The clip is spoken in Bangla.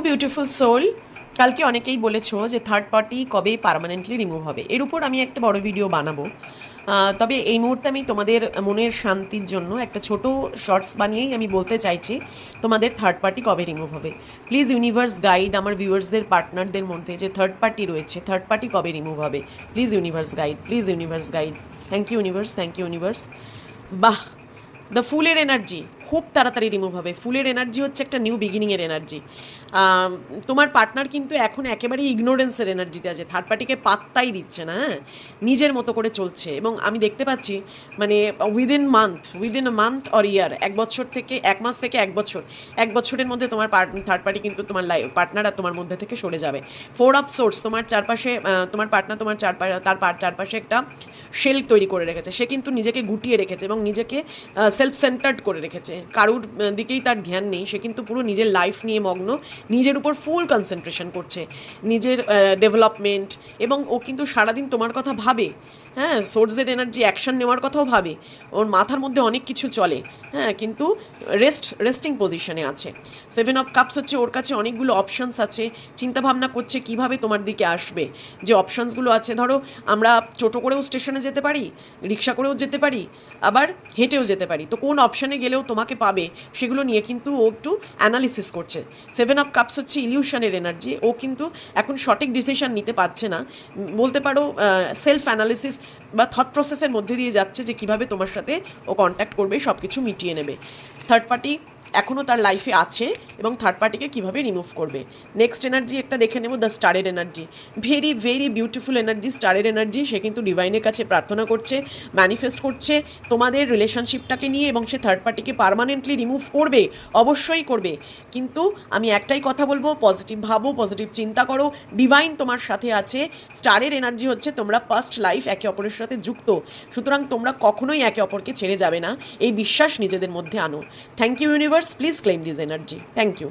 বিউটিফুল সোল, কালকে অনেকেই বলেছো যে থার্ড পার্টি কবে পার্মানেন্টলি রিমুভ হবে, এর উপর আমি একটা বড় ভিডিও বানাবো। তবে এই মুহূর্তে আমি তোমাদের মনের শান্তির জন্য একটা ছোট শর্টস বানিয়েই আমি বলতে চাইছি তোমাদের থার্ড পার্টি কবে রিমুভ হবে। প্লিজ ইউনিভার্স গাইড আমার ভিউয়ার্সদের, পার্টনারদের মধ্যে যে থার্ড পার্টি রয়েছে, থার্ড পার্টি কবে রিমুভ হবে। Please universe guide, please universe guide. Thank you universe, thank you universe. বাহ, দ্য ফুলের এনার্জি খুব তাড়াতাড়ি রিমুভ হবে। ফুলের এনার্জি হচ্ছে একটা নিউ বিগিনিংয়ের এনার্জি। তোমার পার্টনার কিন্তু এখন একেবারেই ইগনোরেন্সের এনার্জিতে আছে, থার্ড পার্টিকে পাত্তাই দিচ্ছে না, হ্যাঁ, নিজের মতো করে চলছে। এবং আমি দেখতে পাচ্ছি মানে উইদিন আ মান্থ অর ইয়ার, এক মাস থেকে এক বছরের মধ্যে তোমার থার্ড পার্টি কিন্তু তোমার পার্টনার আর তোমার মধ্যে থেকে সরে যাবে। ফোর অফ সোর্স তোমার চারপাশে, তোমার পার্টনার তোমার চারপাশে একটা শেল তৈরি করে রেখেছে। সে কিন্তু নিজেকে গুটিয়ে রেখেছে এবং নিজেকে সেলফ সেন্টার্ড করে রেখেছে, কারুর দিকেই তার ধ্যান নেই। সে কিন্তু পুরো নিজের লাইফ নিয়ে মগ্ন, নিজের উপর ফুল কনসেন্ট্রেশন করছে, নিজের ডেভেলপমেন্ট। এবং ও কিন্তু সারাদিন তোমার কথা ভাবে, হ্যাঁ, সোর্সের এনার্জি অ্যাকশন নেওয়ার কথাও ভাবে। ওর মাথার মধ্যে অনেক কিছু চলে, হ্যাঁ, কিন্তু রেস্টিং পজিশনে আছে। 7 অফ কাপস হচ্ছে ওর কাছে অনেকগুলো অপশানস আছে, চিন্তাভাবনা করছে কিভাবে তোমার দিকে আসবে। যে অপশানসগুলো আছে, ধরো আমরা টোটো করেও স্টেশনে যেতে পারি, রিক্সা করেও যেতে পারি, আবার হেঁটেও যেতে পারি। তো কোন অপশানে গেলেও তোমাকে পাবে সেগুলো নিয়ে কিন্তু ও একটু অ্যানালিসিস করছে। 7 অফ কাপস হচ্ছে ইলিউশনের এনার্জি। ও কিন্তু এখন সঠিক ডিসিশন নিতে পারছে না, বলতে পারো সেলফ অ্যানালিসিস বা থট প্রসেসের মধ্যে দিয়ে যাচ্ছে যে কীভাবে তোমার সাথে ও কন্ট্যাক্ট করবে, সব কিছু মিটিয়ে নেবে। থার্ড পার্টি এখনও তার লাইফে আছে এবং থার্ড পার্টিকে কীভাবে রিমুভ করবে। নেক্সট এনার্জি একটা দেখে নেব, দ্য স্টারের energy. Very very beautiful energy, স্টারের এনার্জি। সে কিন্তু ডিভাইনের কাছে প্রার্থনা করছে, ম্যানিফেস্ট করছে তোমাদের রিলেশনশিপটাকে নিয়ে, এবং সে থার্ড পার্টিকে পার্মানেন্টলি রিমুভ করবে, অবশ্যই করবে। কিন্তু আমি একটাই কথা বলবো, পজিটিভ ভাবো, পজিটিভ চিন্তা করো, ডিভাইন তোমার সাথে আছে। স্টারের এনার্জি হচ্ছে তোমরা পাস্ট লাইফ একে অপরের সাথে যুক্ত, সুতরাং তোমরা কখনোই একে অপরকে ছেড়ে যাবে না, এই বিশ্বাস নিজেদের মধ্যে আনো। Thank you universe, please claim this energy. Thank you.